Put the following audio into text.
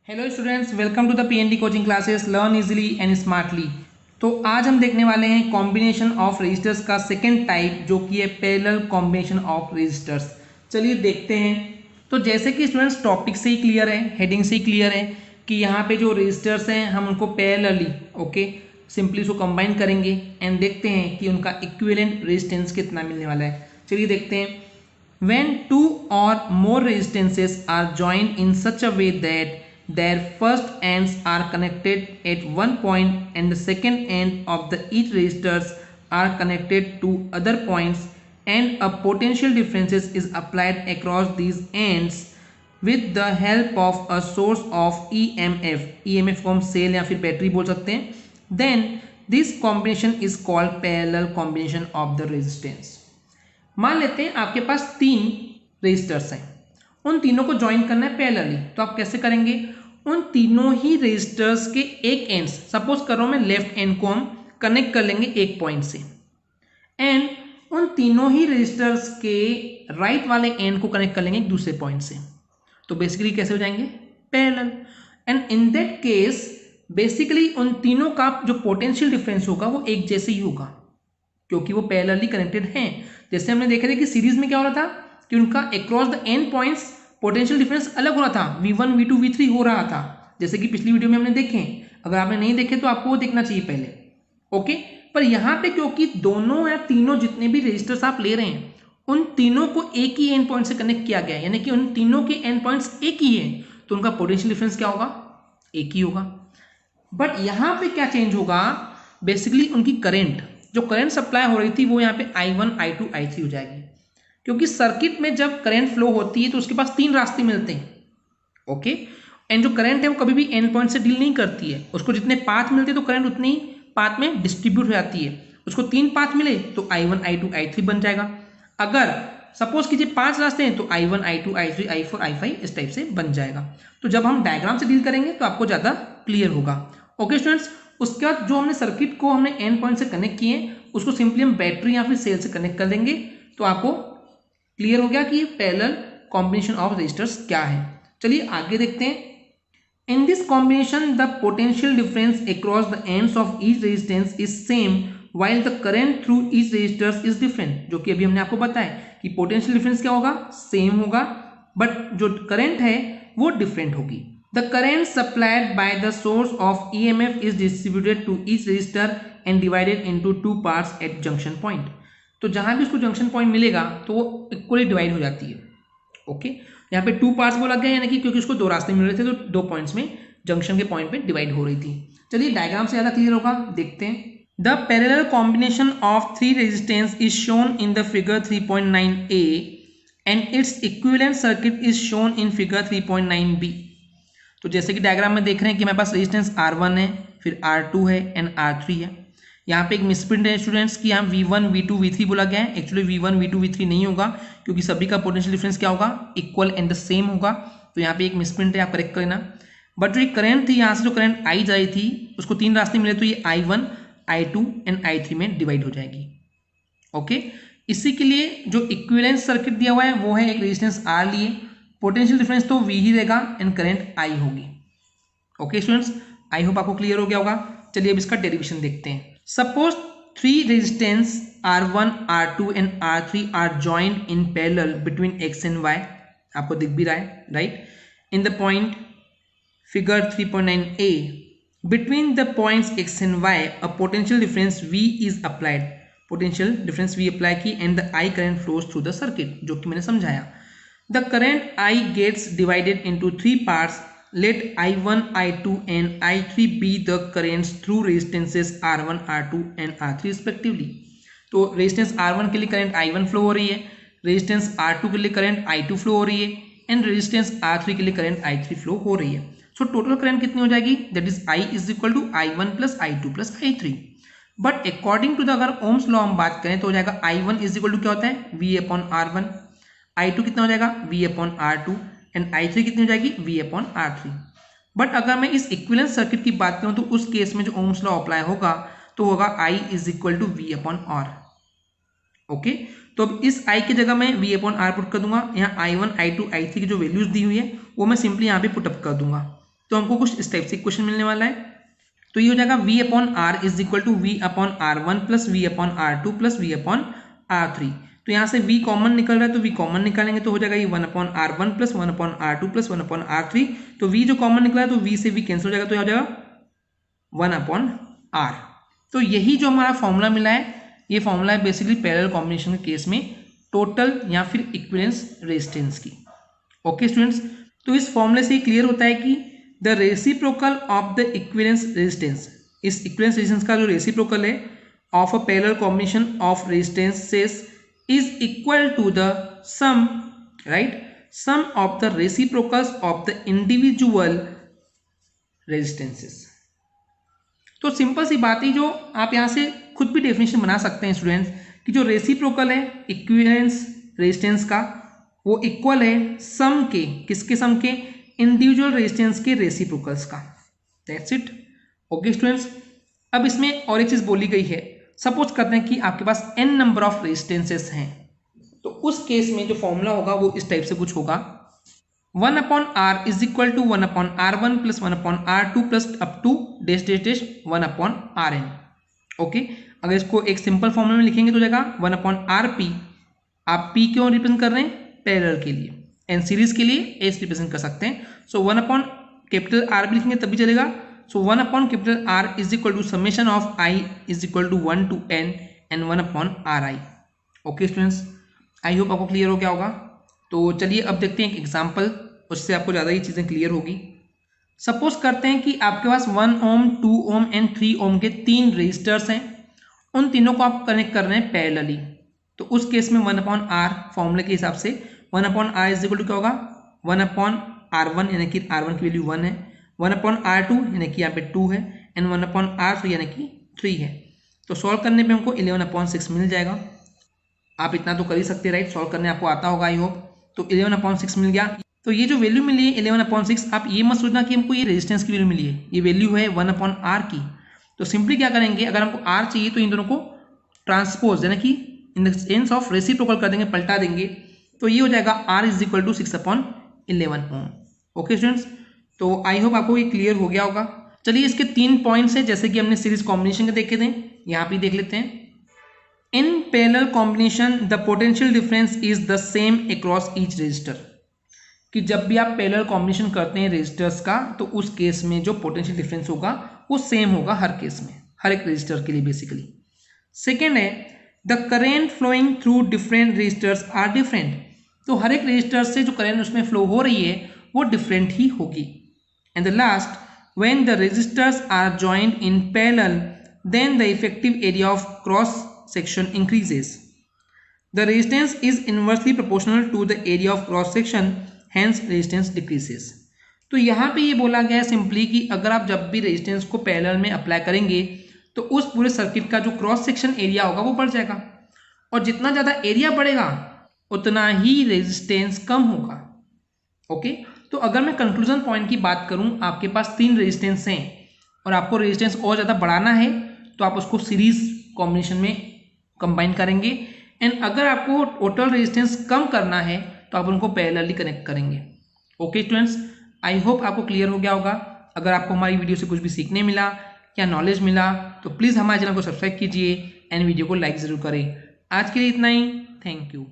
Hello students, welcome to the PND coaching classes learn easily and smartly. तो आज हम देखने वाले हैं कॉम्बिनेशन ऑफ रेजिस्टर्स का सेकंड टाइप, जो कि है पैरेलल कॉम्बिनेशन ऑफ रेजिस्टर्स। चलिए देखते हैं। तो जैसे कि स्टूडेंट्स टॉपिक से ही क्लियर है, हेडिंग से ही क्लियर है कि यहाँ पे जो रेजिस्टर्स हैं हम उनको पैरेलली सिंपली उसको कंबाइन करेंगे एंड देखते हैं कि उनका इक्विवेलेंट रेजिस्टेंस कितना मिलने वाला है। चलिए देखते हैं। When two or more resistances are joined in such a way that their first ends are connected at one point and the second end of the each resistors are connected to other points and a potential difference is applied across these ends with the help of a source of EMF को हम cell या फिर battery बोल सकते हैं, then this combination is called parallel combination of the resistance। मान लेते हैं आपके पास तीन रेजिस्टर्स हैं, उन तीनों को ज्वाइन करना है पैरेलली। तो आप कैसे करेंगे? उन तीनों ही रेजिस्टर्स के एक एंड्स, सपोज कर रहा हूं मैं, लेफ्ट एंड को हम कनेक्ट कर लेंगे एक पॉइंट से एंड उन तीनों ही रेजिस्टर्स के राइट वाले एंड को कनेक्ट कर लेंगे एक दूसरे पॉइंट से। तो बेसिकली कैसे हो जाएंगे? Parallel. And in that case basically उन तीनों का जो पोटेंशियल डिफरेंस होगा वो एक जैसे ही होगा, क्योंकि वो पैरेलली कनेक्टेड हैं। जैसे हमने देखा था कि सीरीज में क्या हो रहा था कि उनका across the end points potential difference अलग हो रहा था, V1 V2 V3 हो रहा था, जैसे कि पिछली वीडियो में हमने देखे। अगर आपने नहीं देखे तो आपको वो देखना चाहिए पहले। ओके, पर यहाँ पे क्योंकि दोनों या तीनों जितने भी रजिस्टर्स आप ले रहे हैं उन तीनों को एक ही एंड पॉइंट से कनेक्ट किया गया है, यानी कि उन तीनों के एंड पॉइंट्स एक ही है, तो उनका पोटेंशियल डिफरेंस क्या होगा? एक ही होगा। बट यहाँ पे क्या चेंज होगा? बेसिकली उनकी करेंट, जो करंट सप्लाई हो रही थी वो यहाँ पे I1 I2 I3 हो जाएगी, क्योंकि सर्किट में जब करंट फ्लो होती है तो उसके पास तीन रास्ते मिलते हैं। ओके, एंड जो करंट है वो कभी भी एंड पॉइंट से डील नहीं करती है, उसको जितने पाथ मिलते हैं तो करंट उतने ही पाथ में डिस्ट्रीब्यूट हो जाती है। उसको तीन पाथ मिले तो I1 I2 I3 बन जाएगा। अगर सपोज कीजिए पांच रास्ते हैं तो I1 I2 I3 I4 I5 इस टाइप से बन जाएगा। तो जब हम डायग्राम से डील करेंगे तो आपको ज़्यादा क्लियर होगा। ओके स्टूडेंट्स, उसके बाद जो हमने सर्किट को हमने एंड पॉइंट से कनेक्ट किए उसको सिंपली हम बैटरी या फिर सेल से कनेक्ट कर देंगे, तो आपको क्लियर हो गया कि पैरेलल कॉम्बिनेशन ऑफ रेजिस्टर्स क्या है। चलिए आगे देखते हैं। In this combination the potential difference across the ends of each resistance is same while the current through each resistors is different, जो कि अभी हमने आपको बताया कि पोटेंशियल डिफरेंस क्या होगा? सेम होगा, बट जो करंट है वो डिफरेंट होगी। The current supplied by the source of EMF is distributed to each resistor and divided into two parts at junction point। तो जहां भी उसको जंक्शन पॉइंट मिलेगा तो वो इक्वली डिवाइड हो जाती है। ओके, यहाँ पे टू पार्ट्स बोला गया, यानी कि क्योंकि उसको दो रास्ते मिल रहे थे तो दो पॉइंट्स में जंक्शन के पॉइंट पे डिवाइड हो रही थी। चलिए डायग्राम से ज़्यादा क्लियर होगा, देखते हैं। The parallel combination of three resistance is shown in the figure 3.9a and its equivalent circuit is shown in figure 3.9b। तो जैसे कि डायग्राम में देख रहे हैं कि मेरे पास रेजिस्टेंस R1 है, फिर R2 है एंड R3 है। यहाँ पे एक मिसप्रिंट है स्टूडेंट्स कि यहाँ V1 V2 V3 बोला गया है। एक्चुअली V1 V2 V3 नहीं होगा, क्योंकि सभी का पोटेंशियल डिफरेंस क्या होगा? इक्वल एंड द सेम होगा। तो यहाँ पे एक मिसप्रिंट है, आप करेक्ट करना। बट जो ये करंट थी, यहाँ से जो करंट आई जा रही थी उसको तीन रास्ते मिले, तो ये I1 I2 एंड I3 में डिवाइड हो जाएगी। ओके, इसी के लिए जो इक्विवेलेंस सर्किट दिया हुआ है वो है एक रेजिस्टेंस R लिए, पोटेंशियल डिफरेंस तो V ही रहेगा एंड करंट I होगी। ओके स्टूडेंट्स, आई होप आपको क्लियर हो गया होगा। चलिए अब इसका डेरिवेशन देखते हैं। Suppose three resistance R1 R2 and R3 are joined in parallel between X and Y। आपको दिख भी रहा है, right? In the point figure 3.9a between the points X and Y a potential difference V is applied. Potential difference V apply की and the I current flows through the circuit, जो कि मैंने समझाया। The current I gets divided into three parts. Let I1, I2 and I3 be the currents through resistances R1, R2 and R3 respectively। तो resistance R1 के लिए current I1 flow हो रही है, रेजिस्टेंस R2 के लिए करंट I2 फ्लो हो रही है एंड रेजिस्टेंस R3 के लिए करंट I3 फ्लो हो रही है। सो टोटल करंट कितनी हो जाएगी? That is I is equal to I1 plus I2 plus I3। But according to the अगर ओम्स लॉ हम बात करें तो हो जाएगा I1 इज इक्वल टू क्या होता है? V upon R1। I2 कितना हो जाएगा? V upon R2 and I3 कितनी हो जाएगी? V upon R3। बट अगर मैं इस इक्विवेलेंट सर्किट की बात करूं तो उस केस में जो ओम्स लॉ अप्लाई होगा तो होगा I is equal to V upon R। Okay, तो अब इस I की जगह मैं V अपॉन R पुट कर दूंगा। यहाँ I1 I2 I3 की जो वैल्यूज दी हुई है वो मैं सिंपली यहाँ पे पुटअप कर दूंगा। तो हमको कुछ इस टाइप से क्वेश्चन मिलने वाला है। तो ये हो जाएगा V upon R is equal to V upon R1 plus V upon R2 plus V upon R3। तो यहाँ से V कॉमन निकल रहा है तो V कॉमन निकालेंगे तो हो जाएगा ये 1 upon R1 plus 1 upon R2 plus 1 upon R3। तो V जो कॉमन निकला है तो V से V कैंसिल हो जाएगा तो हो जाएगा 1 अपॉन R। तो यही जो हमारा फॉर्मूला मिला है ये फॉर्मूला है बेसिकली पैरेलल कॉम्बिनेशन के केस में टोटल या फिर इक्विवेलेंस रेजिस्टेंस की। ओके स्टूडेंट्स, तो इस फॉर्मूले से क्लियर होता है कि the reciprocal of the equivalence resistance, इस इक्विवेलेंस रेजिस्टेंस का जो रेसिप्रोकल है of a parallel combination of resistances is equal to the sum, right, sum of the reciprocals of the individual resistances. तो सिंपल सी बात है जो आप यहाँ से खुद भी डेफिनेशन बना सकते हैं स्टूडेंट्स कि जो रेसिप्रोकल है इक्विवेलेंस रेजिस्टेंस का वो इक्वल है सम के, किसके सम के, इंडिविजुअल रेजिस्टेंस के रेसिप्रोकल्स का। That's it. ओके स्टूडेंट्स, अब इसमें और एक चीज बोली गई है, सपोज करते हैं कि आपके पास n नंबर ऑफ रेजिस्टेंसेस हैं तो उस केस में जो फॉर्मूला होगा वो इस टाइप से कुछ होगा 1 upon R is equal to 1 upon R1 plus 1 upon R2 plus up to dash dash dash 1 upon Rn। Okay, अगर इसको एक सिंपल फॉर्मूला में लिखेंगे तो हो जाएगा 1 अपॉन Rp। आप P क्यों रिप्रेजेंट कर रहे हैं, पैरेलल के लिए, एंड सीरीज के लिए एस रिप्रेजेंट कर सकते हैं। सो 1 अपॉन कैपिटल R भी लिखेंगे तभी चलेगा। So 1 upon capital R is equal to summation of I is equal to 1 to n and 1 upon Ri। Okay students, I hope आपको क्लियर हो गया होगा। तो चलिए अब देखते हैं एक एग्जाम्पल, उससे आपको ज़्यादा ये चीज़ें क्लियर होगी। सपोज करते हैं कि आपके पास 1 ओम 2 ओम एंड 3 ओम के 3 रेजिस्टर्स हैं, उन तीनों को आप कनेक्ट कर रहे हैं पैरेलली। तो उस केस में 1 अपॉन आर फॉर्मूले के हिसाब से 1 upon R is equal to क्या होगा 1 अपॉन R1 यानी कि R1 की वैल्यू 1 है, 1 अपॉन R2 यानी कि यहाँ पे 2 है एंड 1 अपॉन R3 यानी कि 3 है। तो सॉल्व करने पे हमको 11 अपॉन 6 मिल जाएगा। आप इतना तो कर ही सकते हैं, राइट, सॉल्व करने आपको आता होगा आई होप। तो 11 अपॉन 6 मिल गया। तो ये जो वैल्यू मिली है 11 अपॉन 6, आप ये मत सोचना कि हमको ये रेजिस्टेंस की वैल्यू मिली है, ये वैल्यू है 1 अपॉन आर की। तो सिंपली क्या करेंगे, अगर हमको आर चाहिए तो इन दोनों को ट्रांसपोज यानी कि in the sense of reciprocal कर देंगे, पलटा देंगे। तो ये हो जाएगा R is equal to 6 upon 11 ohm. Okay students, तो आई होप आपको ये क्लियर हो गया होगा। चलिए इसके 3 पॉइंट्स हैं जैसे कि हमने सीरीज कॉम्बिनेशन के देखे थे, यहाँ पे देख लेते हैं। In parallel combination the potential difference is the same across each resistor, कि जब भी आप पैरेलल कॉम्बिनेशन करते हैं रेजिस्टर्स का तो उस केस में जो पोटेंशियल डिफरेंस होगा वो सेम होगा हर केस में, हर एक रेजिस्टर के लिए बेसिकली। सेकेंड है the current flowing through different resistors are different, तो हर एक रेजिस्टर से जो करंट उसमें फ्लो हो रही है वो डिफरेंट ही होगी। And the last, when the resistors are joined in parallel then the effective area of cross section increases. The resistance is inversely proportional to the area of cross section, hence resistance decreases. तो यहाँ पे ये बोला गया है simply कि अगर आप जब भी रेजिस्टेंस को पैरेलल में अप्लाई करेंगे तो उस पूरे सर्किट का जो क्रॉस सेक्शन एरिया होगा वो बढ़ जाएगा, और जितना ज़्यादा एरिया बढ़ेगा उतना ही रेजिस्टेंस कम होगा। ओके, तो अगर मैं कंक्लूजन पॉइंट की बात करूँ, आपके पास 3 रेजिस्टेंस हैं और आपको रेजिस्टेंस और ज़्यादा बढ़ाना है तो आप उसको सीरीज कॉम्बिनेशन में कंबाइन करेंगे, एंड अगर आपको टोटल रेजिस्टेंस कम करना है तो आप उनको पैरेलली कनेक्ट करेंगे। ओके स्टूडेंट्स, आई होप आपको क्लियर हो गया होगा। अगर आपको हमारी वीडियो से कुछ भी सीखने मिला या नॉलेज मिला तो प्लीज़ हमारे चैनल को सब्सक्राइब कीजिए एंड वीडियो को लाइक ज़रूर करें। आज के लिए इतना ही, थैंक यू।